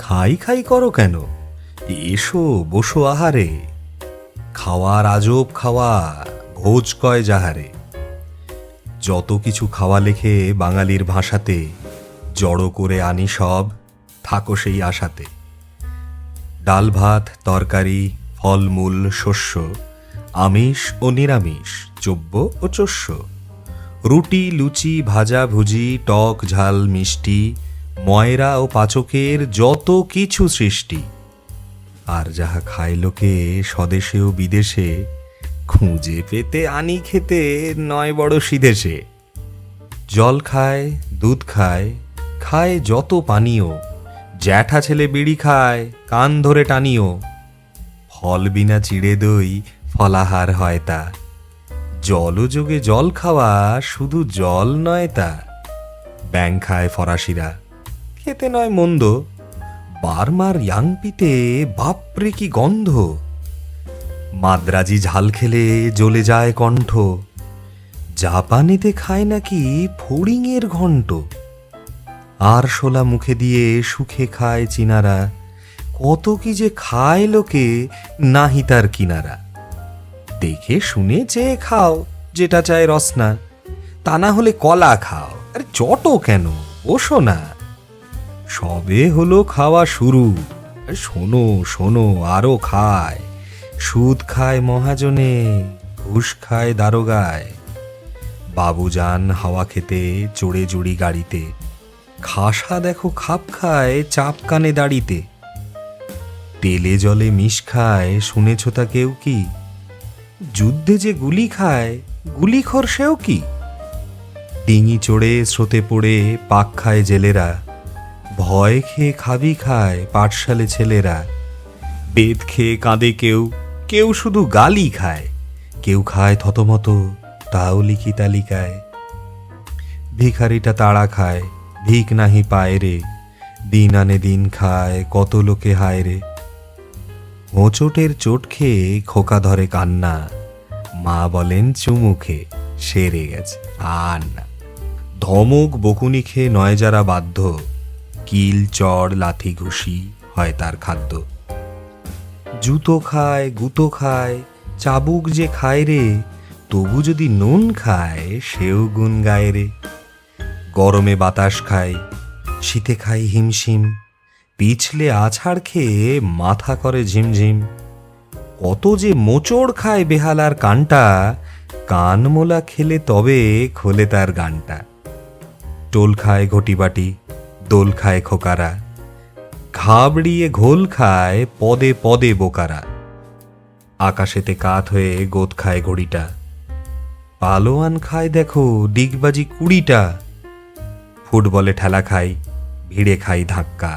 খাই খাই করো কেন? এসো বসো আহারে। খাওয়ার আজব খাওয়া, ভোজ কয় যাহারে। যত কিছু খাওয়া লেখে বাঙালির ভাষাতে, জড়ো করে আনি সব, থাকো সেই আশাতে। ডাল ভাত তরকারি, ফলমূল শস্য, আমিষ ও নিরামিষ, চব্য ও চস্য, রুটি লুচি ভাজা ভুজি, টক ঝাল মিষ্টি, ময়রা ও পাচকের যত কিছু সৃষ্টি। আর যাহা খায় লোকে স্বদেশে ও বিদেশে, খুঁজে পেতে আনি খেতে নয় বড় সিদেশে। জল খায়, দুধ খায়, খায় যত পানীয়, জ্যাঠা ছেলে বিড়ি খায়, কান ধরে টানিও। ফল বিনা চিড়ে দই ফলাহার হয় তা, জলযোগে জল খাওয়া শুধু জল নয় তা। ব্যাং খায় ফরাসিরা, খেতে নয় মন্দ, বার্মার ইয়াংপিতে বাপরে কি গন্ধ। মাদ্রাজি ঝাল খেলে জ্বলে যায় কণ্ঠ, জাপানেতে খায় নাকি ফড়িংয়ের ঘণ্ট। আর শোলা মুখে দিয়ে সুখে খায় চীনারা, কত কি যে খায় লোকে নাহি তার কিনারা। দেখে শুনে চেয়ে খাও যেটা চায় রসনা, তা না হলে কলা খাও। আরে চটো কেন, বসো না। সবে হলো খাওয়া শুরু, শোনো শোনো আরো খায়। সুদ খায় মহাজনে, ঘুষ খায় দারোগায়। বাবুজান হাওয়া খেতে চড়ে জুড়ি গাড়িতে, খাসা দেখো খাপ খায় চাপ কানে দাড়িতে। তেলে জলে মিশ খায়, শুনেছ তা কেউ কি? যুদ্ধে যে গুলি খায়, গুলিখোর সেও কি? ডিঙি চড়ে স্রোতে পড়ে পাক খায় জেলেরা, ভয় খেয়ে খাবি খায় পাঠশালে ছেলেরা। বেদ খেয়ে কাঁদে কেউ, কেউ শুধু গালি খায়, কেউ খায় থতমত, তাও লিখি তালিকায়। ভিখারিটা তাড়া খায়, ভিক নাহি পায় রে, দিন আনে দিন খায় কত লোকে হায় রে। হোঁচটের চোট খেয়ে খোকা ধরে কান্না, মা বলেন চুমুখে সেরে গেছে আর না। ধমক বকুনি খেয়ে নয় যারা বাধ্য, কিল চড় লাথি ঘুষি হয় তার খাদ্য। জুতো খায় গুতো খায়, চাবুক যে খায় রে, তবু যদি নুন খায় সেও গুণ গায় রে। গরমে বাতাস খায়, শীতে খায় হিমশিম, পিছলে আছাড় খেয়ে মাথা করে ঝিমঝিম। কত যে মোচড় খায় বেহালার কানটা, কানমোলা খেলে তবে খোলে তার গানটা। টোল খায় ঘটিবাটি, দোল খায় খোকারা, ঘাবড়িয়ে ঘোল খায় পদে পদে বোকারা। আকাশেতে কাত হয়ে গোদ খায় ঘড়িটা, পালোয়ান খায় দেখো ডিগবাজি 20টা। ফুটবলে ঠেলা খাই, ভিড়ে খাই ধাক্কা,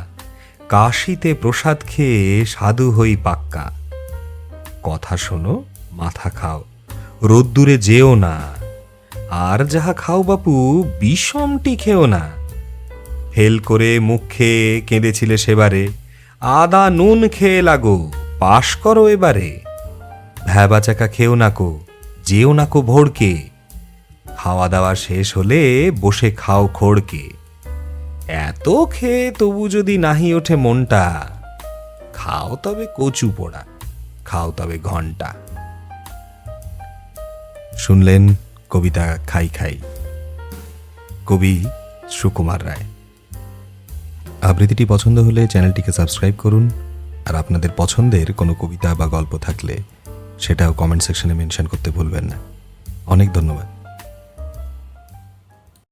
কাশিতে প্রসাদ খেয়ে সাধু হই পাক্কা। কথা শোনো মাথা খাও, রোদ্দুরে যেও না, আর যাহা খাও বাপু বিষমটি খেও না। ফেল করে মুখ খেয়ে কেঁদেছিলে সেবারে, আদা নুন খেয়ে লাগো পাশ করো এবারে। ভ্যাবা চাকা খেও নাকো, যেও নাকো ভোরকে, খাওয়া দাওয়া শেষ হলে বসে খাও খোড়কে। এত খেয়ে তবু যদি নাহি ওঠে মনটা, খাও তবে কচু পোড়া, খাও তবে ঘন্টা। শুনলেন কবিতা খাই খাই, কবি সুকুমার রায়। আবৃত্তিটি পছন্দ হলে চ্যানেলটিকে সাবস্ক্রাইব করুন, আর আপনাদের পছন্দের কোনো কবিতা বা গল্প থাকলে সেটাও কমেন্ট সেকশনে মেনশন করতে ভুলবেন না। অনেক ধন্যবাদ।